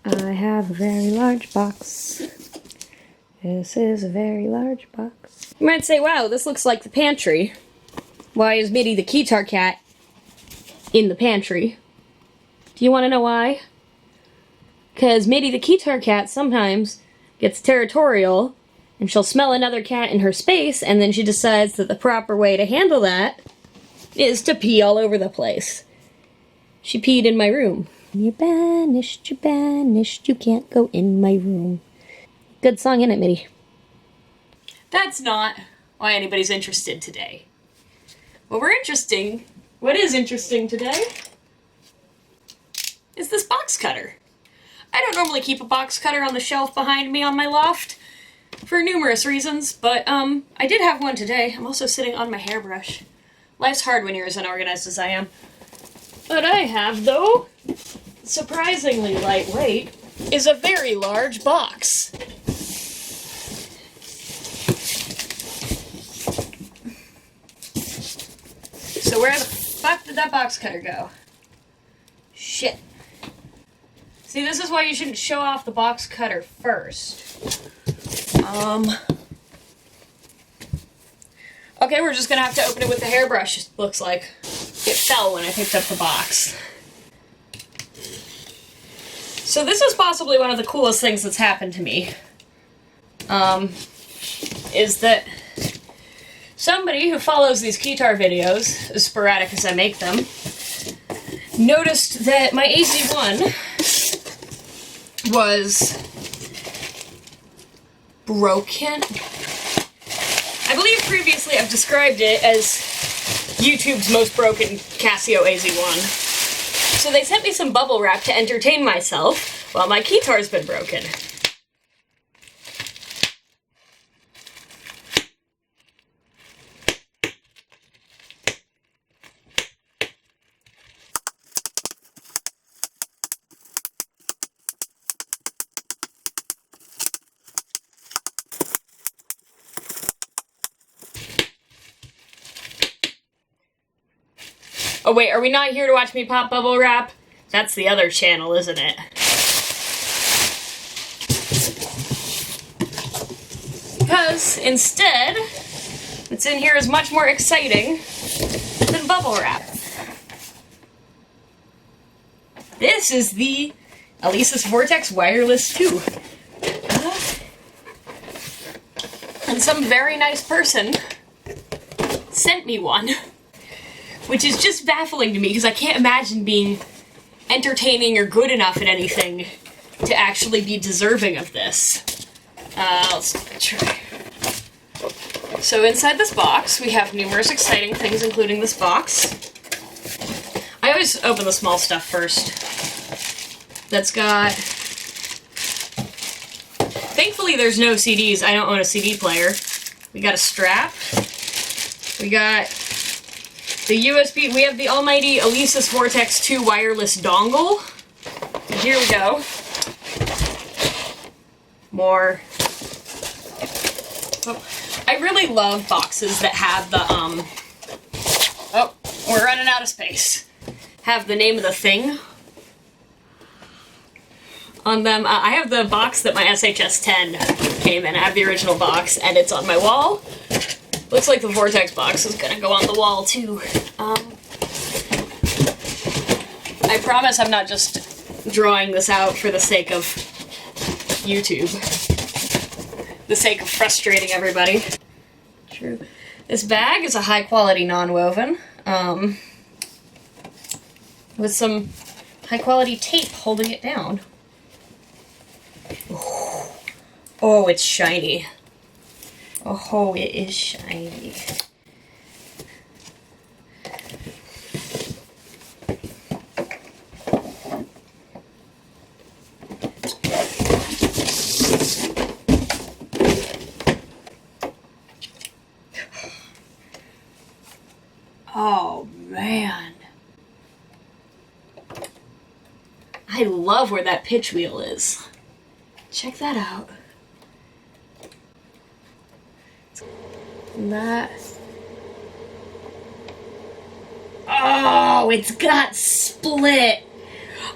I have a very large box. This is a very large box. You might say, wow, this looks like the pantry. Why is Mitty the Keytar cat in the pantry? Do you want to know why? Because Mitty the Keytar cat sometimes gets territorial, and she'll smell another cat in her space, and then she decides that the proper way to handle that is to pee all over the place. She peed in my room. You're banished, you can't go in my room. Good song, innit, Mitty? That's not why anybody's interested today. What is interesting today is this box cutter. I don't normally keep a box cutter on the shelf behind me on my loft for numerous reasons, but I did have one today. I'm also sitting on my hairbrush. Life's hard when you're as unorganized as I am. What I have, though, surprisingly lightweight, is a very large box. So where the fuck did that box cutter go? Shit. See, this is why you shouldn't show off the box cutter first. Okay, we're just gonna have to open it with the hairbrush, it looks like. It fell when I picked up the box. So this is possibly one of the coolest things that's happened to me. Is that somebody who follows these Keytar videos, as sporadic as I make them, noticed that my AZ1 was broken. I believe previously I've described it as YouTube's most broken Casio AZ1. So they sent me some bubble wrap to entertain myself while my Keytar's been broken. Oh wait, are we not here to watch me pop bubble wrap? That's the other channel, isn't it? Because, instead, what's in here is much more exciting than bubble wrap. This is the Alesis Vortex Wireless 2. And some very nice person sent me one. Which is just baffling to me, because I can't imagine being entertaining or good enough at anything to actually be deserving of this. Let's try. So inside this box, we have numerous exciting things, including this box. I always open the small stuff first. That's got... Thankfully there's no CDs. I don't own a CD player. We got a strap. We got... the USB, we have the almighty Alesis Vortex 2 wireless dongle. And here we go. More. Oh, I really love boxes that have the, oh, we're running out of space. Have the name of the thing on them. I have the box that my SHS-10 came in. I have the original box, and it's on my wall. Looks like the Vortex box is gonna go on the wall, too. I promise I'm not just drawing this out for the sake of YouTube. The sake of frustrating everybody. True. This bag is a high-quality non-woven, with some high-quality tape holding it down. Oh, it's shiny. Oh, it is shiny. Oh, man. I love where that pitch wheel is. Check that out. That. Oh, it's got split.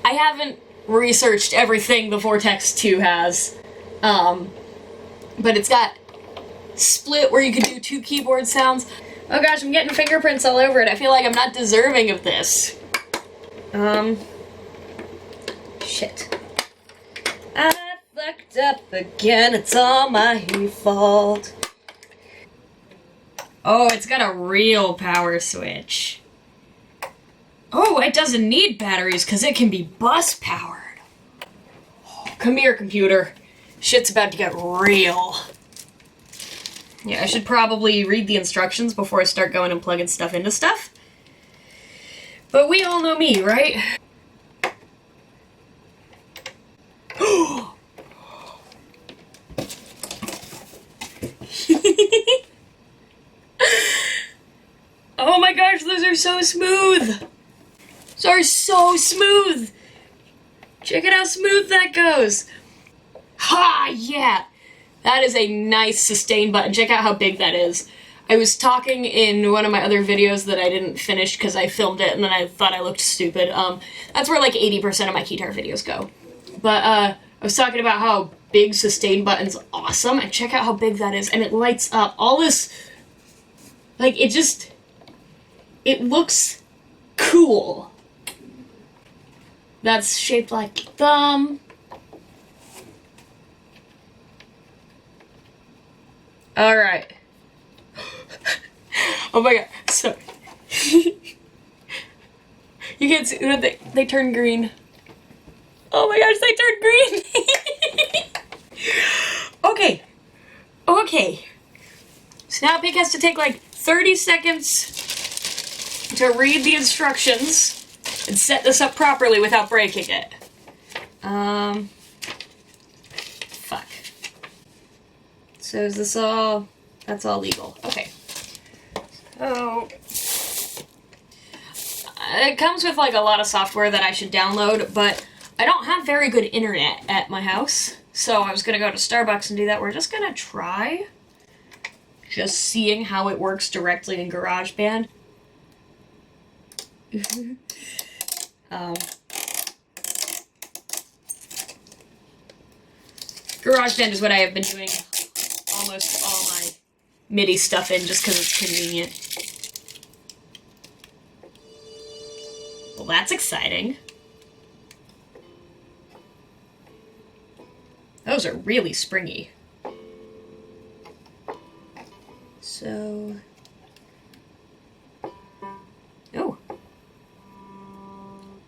I haven't researched everything the Vortex 2 has. But it's got split where you can do 2 keyboard sounds. Oh gosh, I'm getting fingerprints all over it. I feel like I'm not deserving of this. Shit. I fucked up again, it's all my fault. Oh, it's got a real power switch. Oh, it doesn't need batteries because it can be bus powered. Oh, come here, computer. Shit's about to get real. Yeah, I should probably read the instructions before I start going and plugging stuff into stuff. But we all know me, right? Oh my gosh, those are so smooth! Those are so smooth! Check out how smooth that goes! Ha! Yeah! That is a nice sustain button. Check out how big that is. I was talking in one of my other videos that I didn't finish because I filmed it and then I thought I looked stupid. That's where like 80% of my Keytar videos go. But I was talking about how big sustain button's awesome, and check out how big that is. And it lights up all this, like, it looks cool. That's shaped like a thumb. Alright. Oh my god, so you can't see, they turn green. Oh my gosh, they turned green! Okay. So now Pink has to take like 30 seconds to read the instructions and set this up properly without breaking it. Fuck. So is this all... That's all legal. Okay. So... it comes with like a lot of software that I should download, but I don't have very good internet at my house. So I was gonna go to Starbucks and do that. We're just gonna try just seeing how it works directly in Garageband. Garageband is what I have been doing almost all my MIDI stuff in just because it's convenient. Well, that's exciting. Those are really springy. So... oh.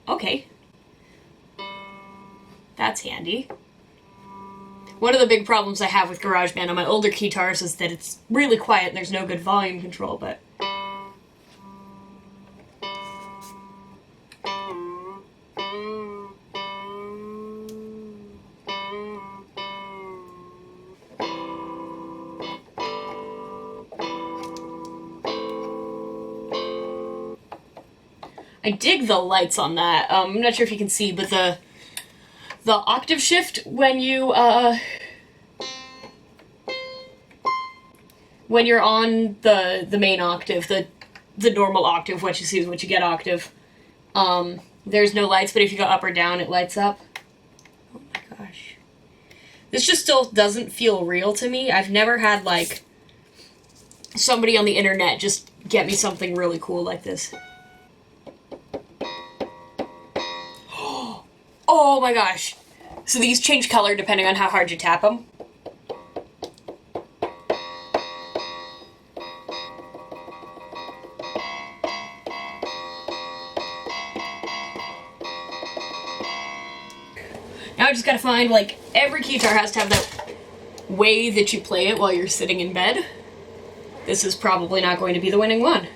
Okay. That's handy. One of the big problems I have with Garageband on my older Keytars is that it's really quiet and there's no good volume control, but... I dig the lights on that. I'm not sure if you can see, but the octave shift when you when you're on the main octave, the normal octave, what you see is what you get octave. There's no lights, but if you go up or down, it lights up. Oh my gosh. This just still doesn't feel real to me. I've never had, like, somebody on the internet just get me something really cool like this. Oh my gosh. So these change color depending on how hard you tap them. Now I just gotta find, like, every Keytar has to have that way that you play it while you're sitting in bed. This is probably not going to be the winning one.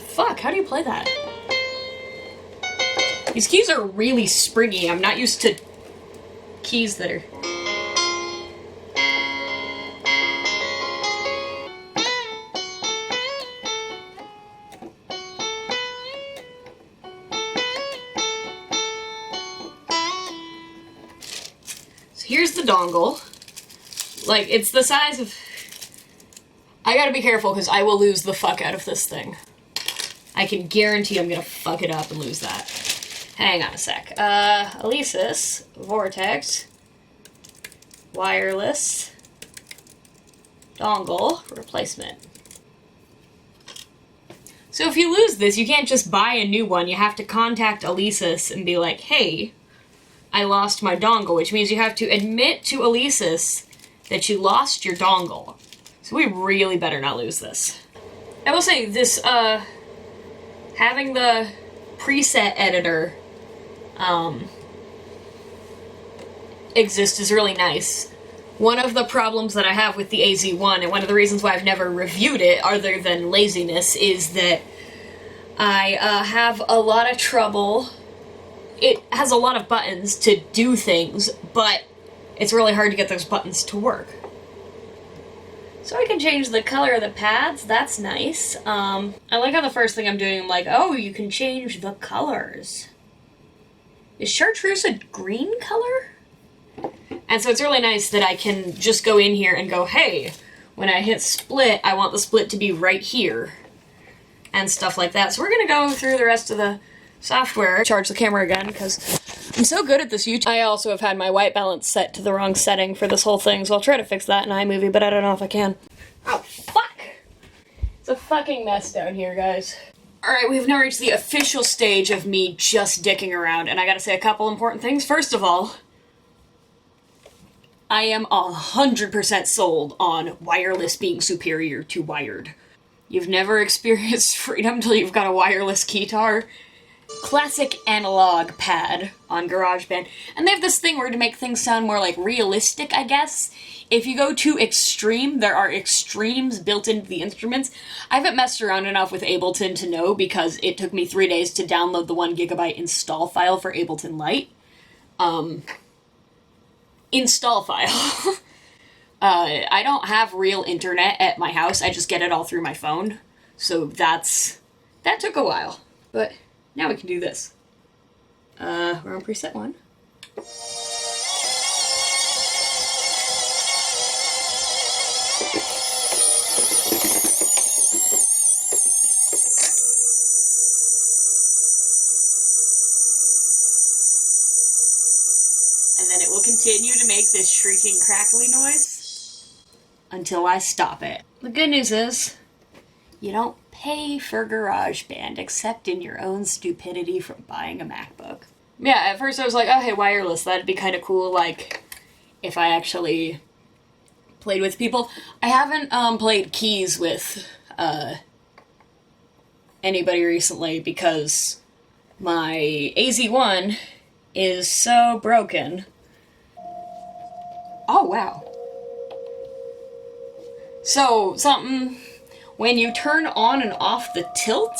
Fuck, how do you play that? These keys are really springy. I'm not used to keys that are... here's the dongle. Like, it's the size of... I gotta be careful because I will lose the fuck out of this thing. I can guarantee I'm gonna fuck it up and lose that. Hang on a sec. Alesis Vortex wireless dongle replacement. So if you lose this, you can't just buy a new one. You have to contact Alesis and be like, hey, I lost my dongle, which means you have to admit to Alesis that you lost your dongle. So we really better not lose this. I will say this, having the preset editor, exist is really nice. One of the problems that I have with the AZ1, and one of the reasons why I've never reviewed it, other than laziness, is that I have a lot of trouble. It has a lot of buttons to do things, but it's really hard to get those buttons to work. So I can change the color of the pads, that's nice. I like how the first thing I'm doing, I'm like, oh, you can change the colors. Is chartreuse a green color? And so it's really nice that I can just go in here and go, hey, when I hit split, I want the split to be right here. And stuff like that. So we're gonna go through the rest of the software. Charge the camera again, because I'm so good at this YouTube. I also have had my white balance set to the wrong setting for this whole thing, so I'll try to fix that in iMovie, but I don't know if I can. Oh, fuck! It's a fucking mess down here, guys. Alright, we've now reached the official stage of me just dicking around, and I gotta say a couple important things. First of all, I am 100% sold on wireless being superior to wired. You've never experienced freedom till you've got a wireless Keytar. Classic analog pad on Garageband. And they have this thing where to make things sound more like realistic, I guess. If you go too extreme, there are extremes built into the instruments. I haven't messed around enough with Ableton to know because it took me 3 days to download the 1 GB install file for Ableton Lite. Install file. I don't have real internet at my house, I just get it all through my phone. So that took a while. But now we can do this. We're on preset 1. And then it will continue to make this shrieking, crackly noise until I stop it. The good news is, you don't pay for GarageBand except in your own stupidity from buying a MacBook. Yeah, at first I was like, oh hey, wireless, that'd be kind of cool, like, if I actually played with people. I haven't played keys with anybody recently because my AZ1 is so broken. Oh, wow. So, when you turn on and off the tilt,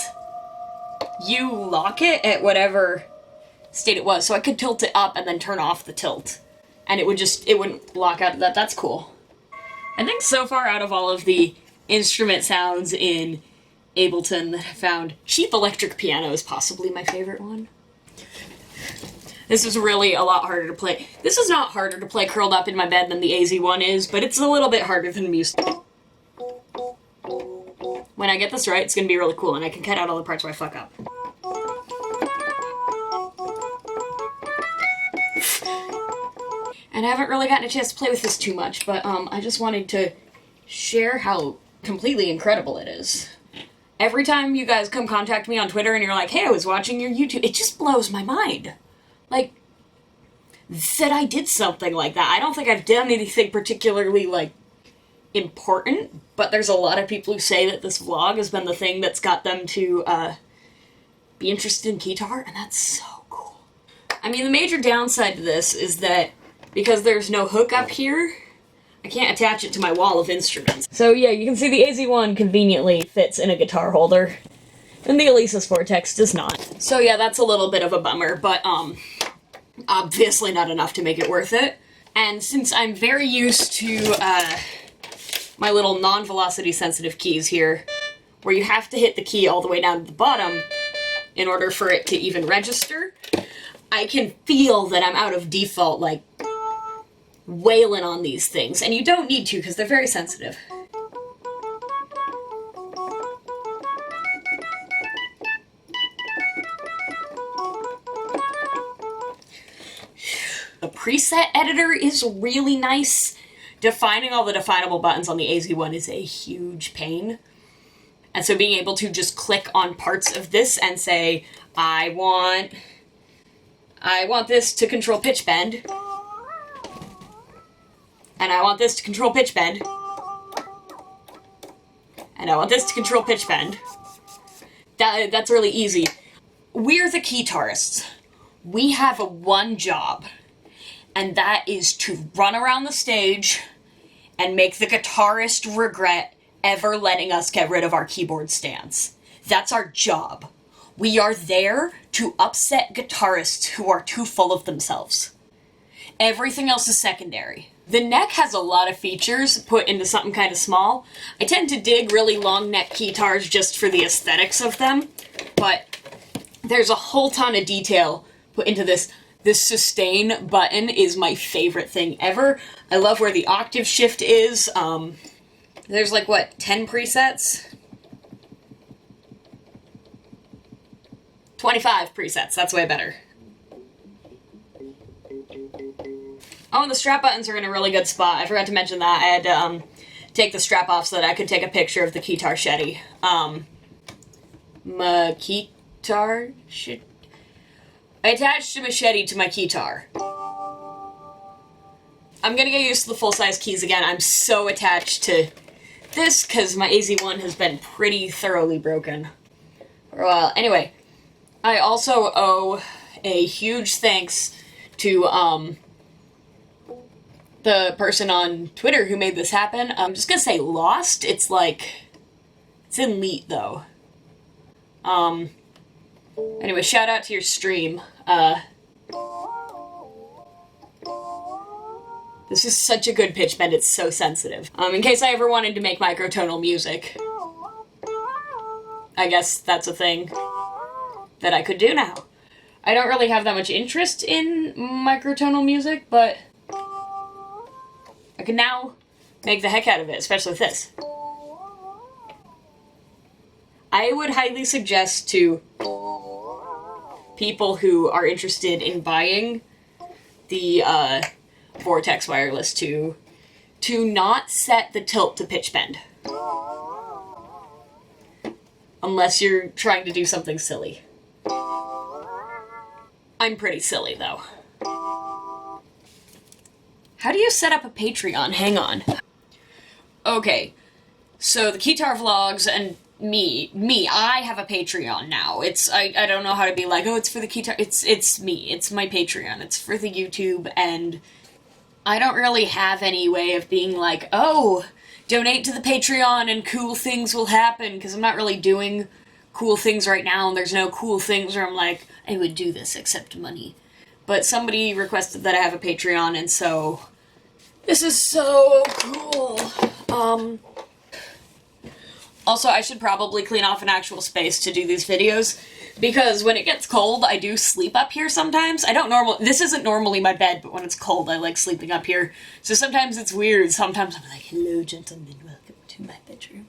you lock it at whatever state it was. So I could tilt it up and then turn off the tilt. And it wouldn't lock out of that. That's cool. I think so far out of all of the instrument sounds in Ableton that I found, cheap electric piano is possibly my favorite one. This is really a lot harder to play. This is not harder to play curled up in my bed than the AZ1 is, but it's a little bit harder than music. When I get this right, it's gonna be really cool, and I can cut out all the parts where I fuck up. And I haven't really gotten a chance to play with this too much, but I just wanted to share how completely incredible it is. Every time you guys come contact me on Twitter and you're like, hey, I was watching your YouTube, it just blows my mind. Like, that I did something like that. I don't think I've done anything particularly, like, important, but there's a lot of people who say that this vlog has been the thing that's got them to be interested in Keytar, and that's so cool. I mean, the major downside to this is that because there's no hook up here, I can't attach it to my wall of instruments. So yeah, you can see the AZ1 conveniently fits in a guitar holder, and the Alesis Vortex does not. So yeah, that's a little bit of a bummer, but obviously not enough to make it worth it. And since I'm very used to my little non-velocity sensitive keys here, where you have to hit the key all the way down to the bottom in order for it to even register, I can feel that I'm out of default, like, wailing on these things, and you don't need to because they're very sensitive. The preset editor is really nice. Defining all the definable buttons on the AZ one is a huge pain. And so being able to just click on parts of this and say, I want this to control pitch bend. And I want this to control pitch bend. And I want this to control pitch bend. That's really easy. We're the Keytarists. We have one job, and that is to run around the stage and make the guitarist regret ever letting us get rid of our keyboard stands. That's our job. We are there to upset guitarists who are too full of themselves. Everything else is secondary. The neck has a lot of features put into something kind of small. I tend to dig really long neck Keytars just for the aesthetics of them, but there's a whole ton of detail put into this. This sustain button is my favorite thing ever. I love where the octave shift is. There's like, what, 10 presets? 25 presets, that's way better. Oh, and the strap buttons are in a really good spot. I forgot to mention that. I had to take the strap off so that I could take a picture of the Keytar Shetty. My Keytar... I attached a machete to my Keytar. I'm gonna get used to the full-size keys again. I'm so attached to this because my AZ1 has been pretty thoroughly broken for a while. Anyway, I also owe a huge thanks to the person on Twitter who made this happen. I'm just gonna say Lost. It's in Leet though. Anyway, shout out to your stream. This is such a good pitch bend, it's so sensitive. In case I ever wanted to make microtonal music. I guess that's a thing that I could do now. I don't really have that much interest in microtonal music, but I can now make the heck out of it, especially with this. I would highly suggest to people who are interested in buying the Vortex wireless to not set the tilt to pitch bend. Unless you're trying to do something silly. I'm pretty silly, though. How do you set up a Patreon? Hang on. Okay, so the Keytar vlogs and I have a Patreon now. I don't know how to be like, oh, it's for the Keytar. It's me. It's my Patreon. It's for the YouTube, and I don't really have any way of being like, oh, donate to the Patreon and cool things will happen, because I'm not really doing cool things right now, and there's no cool things where I'm like, I would do this except money. But somebody requested that I have a Patreon, and so this is so cool. Also, I should probably clean off an actual space to do these videos, because when it gets cold, I do sleep up here sometimes. This isn't normally my bed, but when it's cold, I like sleeping up here. So sometimes it's weird. Sometimes I'm like, hello, gentlemen, welcome to my bedroom.